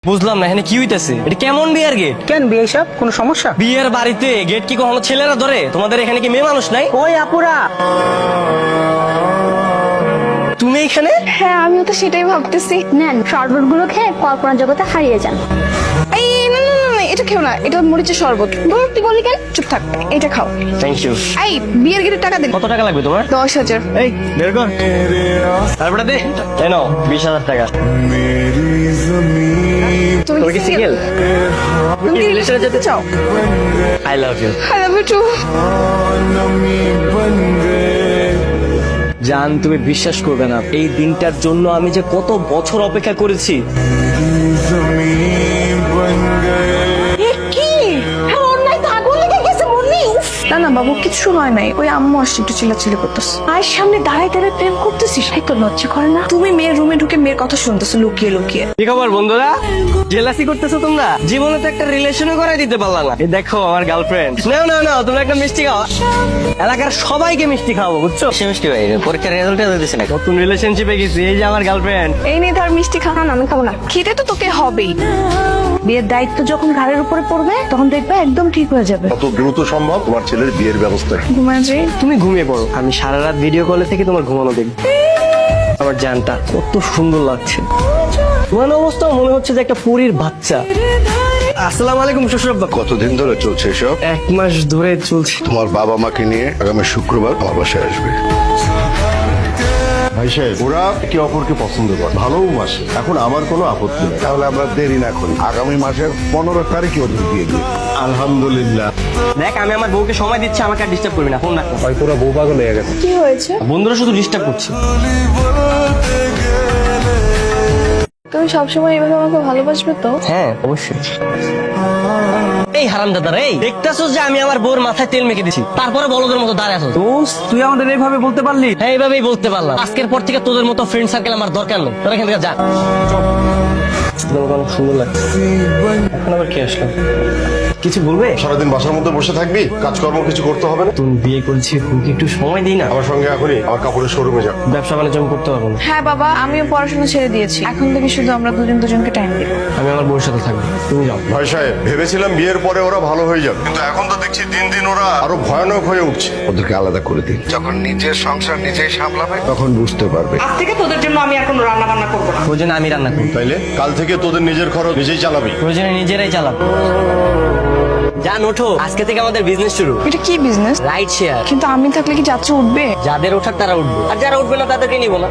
বুঝলাম না এখানে কি হইতেছে, এটা কেমন বিয়ের গেট? কেন বিয়ে সব কোনো সমস্যা? বিয়ের বাড়িতে গেট কি কখনো ছেলেরা ধরে? তোমাদের এখানে কি মেয়ে মানুষ নাই? ওই আপুরা, তুমি এখানে? হ্যাঁ আমিও তো সেটাই ভাবতেছি। নেন শরবত গুলো খেয়ে কল্পনা জগতে হারিয়ে যান। এই না না না, না, এটা খেও না, এটা মরিচের শরবত। ধর তুই বললি কেন? চুপ থাক, এটা খাও। Thank you. এই বিয়ের গেটের টাকা দে। কত টাকা লাগবে তোমার? 10,000। এই বের কর, তারপরে দে। কেন 20,000 টাকা? তুমি তুমি কি সিঙ্গেল? তুমি কি রিলেশনে যেতে চাও? I love you. I love you too. জান, তুমি বিশ্বাস করবে না, এই দিনটার জন্য আমি যে কত বছর অপেক্ষা করেছি। কি? হ্যাঁ ওর নাই তো আগুন লেগে গেছে মনে। না না বাবু কিছু হয় নাই, ওই আম্মু আসছে একটু চিল্লাচিল্লি করতেছে। আর সামনে দাঁড়াই দাঁড়াই প্রেম করতেছিস, এই তো লজ্জা করে না? তুমি মেয়ের রুমে ঢুকে মেয়ের কথা শুনতেছো লুকিয়ে লুকিয়ে। কি খবর বন্ধুরা? জেলাসি করতেছো তোমরা? জীবনে তো একটা রিলেশনও করাই দিতে পারলা না। এই দেখো আমার গার্লফ্রেন্ড। নাও নাও নাও, তোমরা একটা মিষ্টি খাও। এলাকার সবাইকে মিষ্টি খাওয়াবো, বুঝছো? সে মিষ্টি ভাই পরীক্ষার রেজাল্টে দিতেছে না, নতুন রিলেশনশিপে গেছি। এই যে আমার গার্লফ্রেন্ড। এই নে ধর মিষ্টি খা। না আমি খাবো না, খেতে তো তোকে হবেই। বিয়ের দায়িত্ব যখন ঘাড়ের উপরে পড়বে তখন দেখবে একদম ঠিক হয়ে যাবে। কত দ্রুত সম্ভব তোমার ছেলের বিয়ের ব্যবস্থা। ঘুমায় যাই। তুমি ঘুমিয়ে পড়ো, আমি সারা রাত ভিডিও কলে থেকে তোমার ঘুমানো দেখবো। আমার জানটা কত সুন্দর লাগছে। তোমার অবস্থা মনে হচ্ছে যে একটা পরীর বাচ্চা। আসসালামু আলাইকুম শ্বশুরাব্বা। কতদিন ধরে চলছে এসব? 1 মাস ধরে চলছে। তোমার বাবা মাকে নিয়ে আগামী শুক্রবার আমার বাসায় আসবে। ভাই সাহেব, ওরা একে অপরকে পছন্দ করে, ভালোবাসে। এখন আমার কোনো আপত্তি নেই। তাহলে আমরা দেরি না করি, আগামী মাসের 15 তারিখে ওদের বিয়ে দিই। আলহামদুলিল্লাহ। দেখ, আমি আমার বউকে সময় দিচ্ছি, আমাকে আর ডিস্টার্ব করবি না। ফোন রাখ। ভাই তোরা বউ পাগল হয়ে গেছে। কি হয়েছে? বন্ধুরা শুধু ডিস্টার্ব করছে। তুমি সবসময় এইভাবে আমাকে ভালোবাসবে তো? হ্যাঁ অবশ্যই। এই হারামজাদারা, এই দেখতেছস যে আমি আমার বউর মাথায় তেল মেখে দিছি, তারপরে বলদের মতো দাঁড়ায় আছো। তুই আমাদের এইভাবে বলতে পারলি? হ্যাঁ এইভাবেই বলতে পারলাম। আজকের পর থেকে তোদের মতো ফ্রেন্ড সার্কেল আমার দরকার নেই। তোরা এখান থেকে যা। তোমাকে অনেক সুন্দর লাগছে। এখন আবার কে আসলো? কিছু বলবে? সারাদিন বাসার মধ্যে বসে থাকবি, কাজকর্ম কিছু করতে হবে না? তুমি বিয়ে করেছি, হুকে একটু সময় দিই না? আমার সঙ্গে এখনই আমার কাপড়ের শোরুমে যাও। ব্যবসা বাণিজ্য আমি করতে পারবো না। হ্যাঁ বাবা, আমিও পড়াশোনা ছেড়ে দিয়েছি। এখন থেকে শুধু আমরা দুজন দুজনকে টাইম দিব। আমি আমার বউর সাথে থাকবো, তুমি যাও। ভাই সাহেব, ভেবেছিলাম বিয়ের পরে ওরা ভালো হয়ে যাবে, কিন্তু এখন তো দেখছি দিন দিন ওরা আরো ভয়ানক হয়ে উঠছে। ওদেরকে আলাদা করে দিন, যখন নিজের সংসার নিজেই সামলাবে তখন বুঝতে পারবে। আজ থেকে তোদের জন্য আমি আর কোনো রান্না বান্না করবো না। প্রয়োজনে আমি রান্না করি, তাইলে কাল থেকে তোদের নিজের খরচ নিজেই চালাবি। প্রয়োজনে নিজেরাই চালাবো। জান ওঠো, আজকে থেকে আমাদের বিজনেস শুরু। এটা কি বিজনেস? Ride share. কিন্তু আমি থাকলে কি যাত্রী উঠবে? যাদের ওঠার তারা উঠবে, আর যারা উঠবে না তাদেরকে নিবো না।